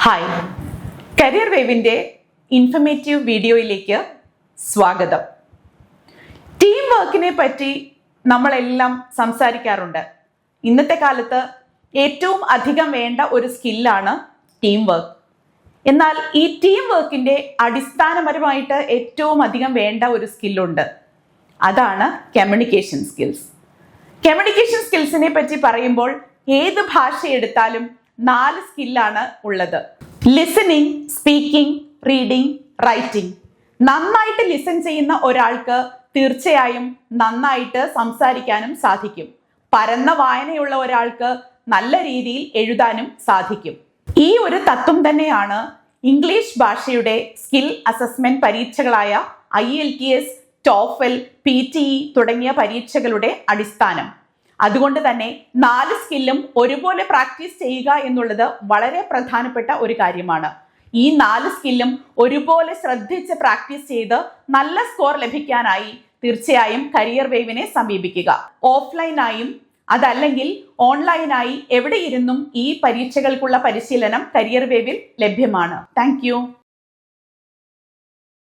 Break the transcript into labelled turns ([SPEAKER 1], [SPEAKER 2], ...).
[SPEAKER 1] Hi, career വേവിൻ്റെ informative വീഡിയോയിലേക്ക് സ്വാഗതം. Team വർക്കിനെ പറ്റി നമ്മളെല്ലാം സംസാരിക്കാറുണ്ട്. ഇന്നത്തെ കാലത്ത് ഏറ്റവും അധികം വേണ്ട ഒരു സ്കില്ലാണ് ടീം വർക്ക്. എന്നാൽ ഈ ടീം വർക്കിൻ്റെ അടിസ്ഥാനപരമായിട്ട് ഏറ്റവും അധികം വേണ്ട ഒരു സ്കില്ലുണ്ട്. അതാണ് കമ്മ്യൂണിക്കേഷൻ സ്കിൽസ്. കമ്മ്യൂണിക്കേഷൻ സ്കിൽസിനെ പറ്റി പറയുമ്പോൾ ഏത് ഭാഷ എടുത്താലും 4 സ്കില്ലാണ് ഉള്ളത്. Listening, speaking, reading, writing. നന്നായിട്ട് ലിസൺ ചെയ്യുന്ന ഒരാൾക്ക് തീർച്ചയായും നന്നായിട്ട് സംസാരിക്കാനും സാധിക്കും. പരന്ന വായനയുള്ള ഒരാൾക്ക് നല്ല രീതിയിൽ എഴുതാനും സാധിക്കും. ഈ ഒരു തത്വം തന്നെയാണ് ഇംഗ്ലീഷ് ഭാഷയുടെ സ്കിൽ അസസ്മെന്റ് പരീക്ഷകളായ IELTS, TOEFL, PTE തുടങ്ങിയ പരീക്ഷകളുടെ അടിസ്ഥാനം. അതുകൊണ്ട് തന്നെ 4 സ്കില്ലും ഒരുപോലെ പ്രാക്ടീസ് ചെയ്യുക എന്നുള്ളത് വളരെ പ്രധാനപ്പെട്ട ഒരു കാര്യമാണ്. ഈ 4 സ്കില്ലും ഒരുപോലെ ശ്രദ്ധിച്ച് പ്രാക്ടീസ് ചെയ്ത് നല്ല സ്കോർ ലഭിക്കാനായി തീർച്ചയായും കരിയർ വേവിനെ സമീപിക്കുക. ഓഫ്ലൈനായും അതല്ലെങ്കിൽ ഓൺലൈനായി എവിടെയിരുന്നും ഈ പരീക്ഷകൾക്കുള്ള പരിശീലനം കരിയർ വേവിൽ ലഭ്യമാണ്. താങ്ക്